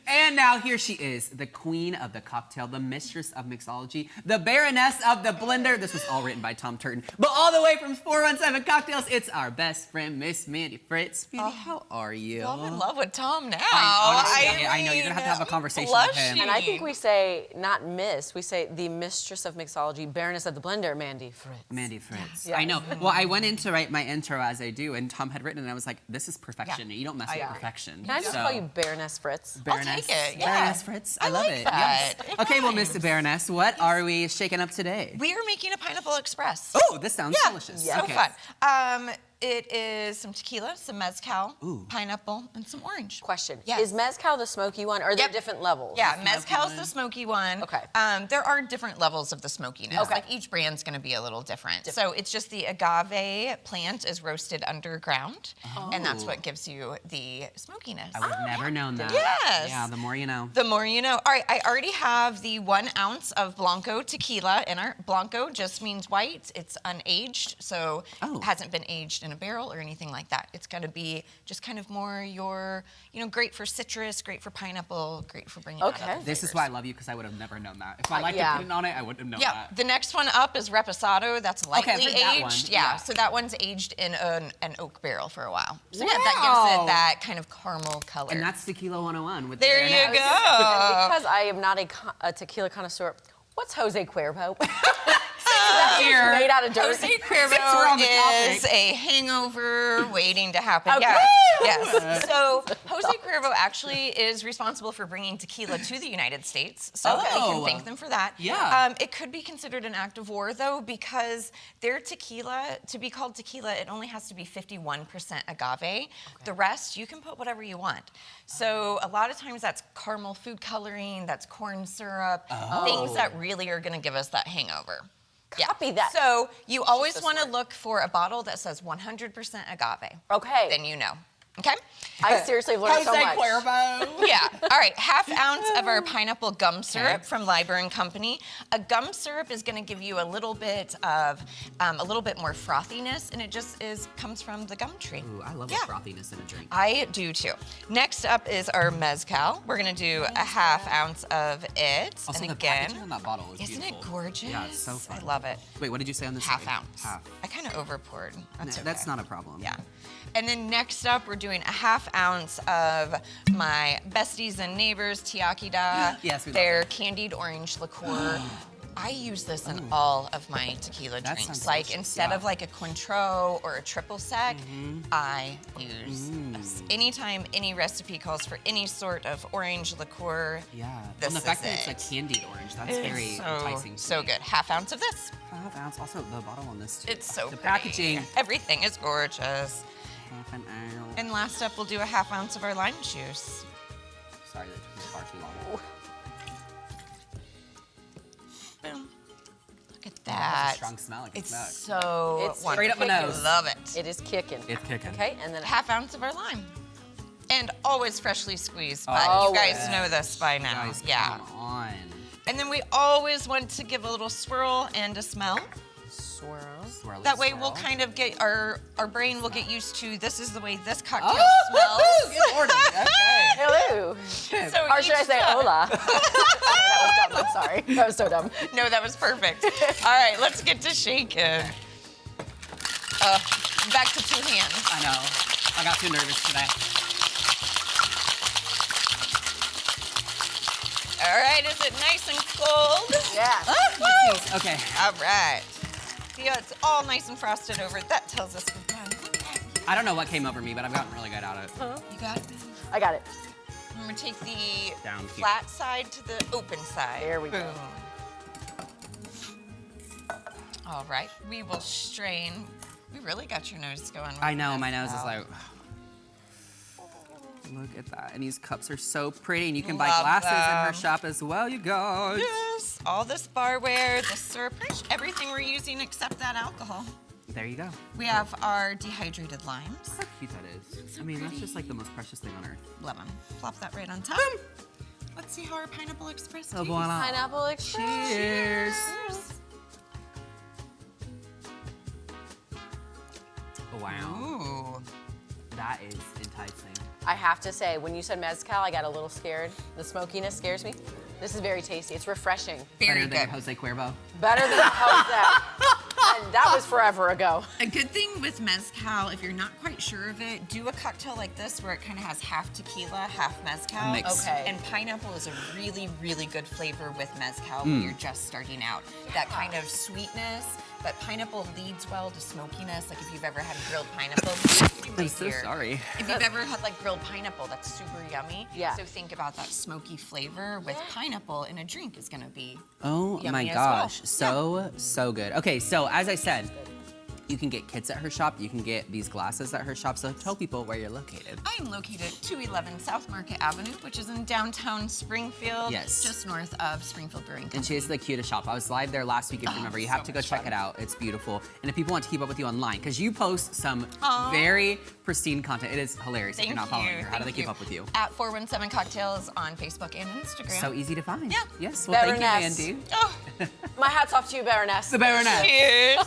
And now here she is, the queen of the cocktail, the mistress of mixology, the baroness of the blender. This was all written by Tom Turton. But all the way from 417 Cocktails, it's our best friend, Miss Mandi Fritz. Mandi, how are you? Well, I'm in love with Tom now. I know, you're gonna have a conversation with him. And I think we say, not Miss, we say the mistress of mixology, baroness of the blender, Mandi Fritz. Mandi Fritz. Yeah. I know. Well, I went in to write my intro as I do, and Tom had written it, and I was like, this is perfection. You don't mess with perfection. Can I just call you Baroness Fritz? Baroness, I'll take it. Yeah. Baroness Fritz. I love like it. that. Yes. It Okay, well, rhymes. Mr. Baroness, what are we shaking up today? We are making a pineapple express. Oh, this sounds delicious. Yeah. So Okay. fun. It is some tequila, some mezcal, pineapple, and some orange. Question. Yes. Is mezcal the smoky one, or are there different levels? Yeah, mezcal's the smoky one. Okay. There are different levels of the smokiness. Okay. Like each brand's gonna be a little different. So it's just the agave plant is roasted underground, and that's what gives you the smokiness. I would have never known that. Yes. Yeah, the more you know. The more you know. All right, I already have the 1 ounce of Blanco tequila in our Blanco just means white. It's unaged, so it hasn't been aged in a barrel or anything like that. It's got to be just kind of more your, great for citrus, great for pineapple, great for bringing out other This is flavors. why I love you, because I would have never known that. If I liked to put it on it, I wouldn't have known that. The next one up is Reposado. That's lightly I've heard that aged. one. Yeah, so that one's aged in an oak barrel for a while. So yeah, that gives it that kind of caramel color. And that's Tequila 101 with there the you Baroness. go. And because I am not a tequila connoisseur, what's Jose Cuervo? Here. Made out of dirt. Jose we're on the Cuervo is topic. a hangover waiting to happen. Okay. Yeah. Yes. So Jose Cuervo actually is responsible for bringing tequila to the United States. So we can thank them for that. Yeah. It could be considered an act of war though, because their tequila, to be called tequila, it only has to be 51% agave. The rest, you can put whatever you want. So a lot of times that's caramel food coloring, that's corn syrup, things that really are going to give us that hangover. Copy that. So you always want to look for a bottle that says 100% agave. Okay. Then you know. Okay? I seriously have learned so much. Cuervo. Yeah. All right. 1/2 ounce of our pineapple gum syrup from Liber & Company. A gum syrup is going to give you a little bit of, a little bit more frothiness, and it just comes from the gum tree. Ooh, I love the frothiness in a drink. I do too. Next up is our mezcal. We're going to do a 1/2 ounce of it. Also, and the again, packaging on that bottle is isn't beautiful. it gorgeous? Yeah, it's so fun. I love it. Wait, what did you say on this? 1/2 side? ounce. Half. I kind of over poured. That's okay. That's not a problem. Yeah. And then next up, we're doing a 1/2 ounce of my besties and neighbors, Tiakida. Yes, we love Their it. candied orange liqueur. I use this in all of my tequila That drinks. sounds Like delicious, instead yeah. of like a Cointreau or a triple sec, I use this. Anytime any recipe calls for any sort of orange liqueur, Yeah. this And the is fact that it's it. like candied orange, that's very enticing. to So me. good. 1/2 ounce of this. 1/2 ounce. Also, the bottle on this too. It's so the pretty. packaging. Everything is gorgeous. 1/2 an ounce. And last up, we'll do a 1/2 ounce of our lime juice. Sorry, that took me far too long. Boom. Look at That's that. a strong smell. I can It's smell it. so It's wonderful. straight up my nose. Love it. It is kicking. It's kicking. Okay, and then 1/2 ounce of our lime. And always freshly squeezed, but Oh, you guys yes. know this by now. Guys, Yeah. come on. And then we always want to give a little swirl and a smell. swirl. Swirly That way we'll swirl. kind of get our brain will get used to this is the way this cocktail Oh, smells. good morning. Okay. Hello. So Or should I each say time- hola? That was dumb. I'm sorry. That was so dumb. No, that was perfect. All right, let's get to shaking. Back to 2 hands. I know. I got too nervous today. All right, is it nice and cold? Yeah. Okay. All right. Yeah, it's all nice and frosted over. That tells us we're done. I don't know what came over me, but I've gotten really good at it. You got it? I got it. I'm gonna take the Down here. flat side to the open side. There we go. Boom. All right, we will strain. We really got your nose going. I know, my nose is like... Look at that. And these cups are so pretty, and you can buy Love glasses in her them. shop as well, you guys. Yes, all this barware, the syrup, pretty much everything we're using except that alcohol. There you go. We have our dehydrated limes. How cute that is. I mean, that's just like the most precious thing on earth. Lemon. Plop that right on top. Let's see how our pineapple express So tastes. voila. Pineapple Express. Cheers. Oh, wow. Ooh. That is enticing. I have to say, when you said mezcal, I got a little scared. The smokiness scares me. This is very tasty. It's refreshing. Very Better than good. Jose Cuervo. Better than Jose. And that was forever ago. A good thing with mezcal, if you're not quite sure of it, do a cocktail like this where it kind of has half tequila, half mezcal. A mix. Okay. And pineapple is a really, really good flavor with mezcal when you're just starting out. That kind of sweetness, but pineapple leads well to smokiness. Like if you've ever had grilled pineapple. I'm so sorry. If you've ever had like grilled pineapple, that's super yummy. Yeah. So think about that smoky flavor with pineapple in a drink is gonna be Oh yummy my as gosh, well. so good. Okay, so as I said, you can get kits at her shop. You can get these glasses at her shop. So tell people where you're located. I am located at 211 South Market Avenue, which is in downtown Springfield, Yes. just north of Springfield Brewing Company. And she has the cutest shop. I was live there last week, if you remember. You have so to go much check fun. it out. It's beautiful. And if people want to keep up with you online, because you post some Aw. very pristine content. It is hilarious if Thank you're not following you. her. How do they Thank keep you. up with you? At 417 Cocktails on Facebook and Instagram. So easy to find. Yeah. Yes. Well, thank you, Baroness. Mandy. Oh, My hat's off to you, Baroness. The Baroness. cheers.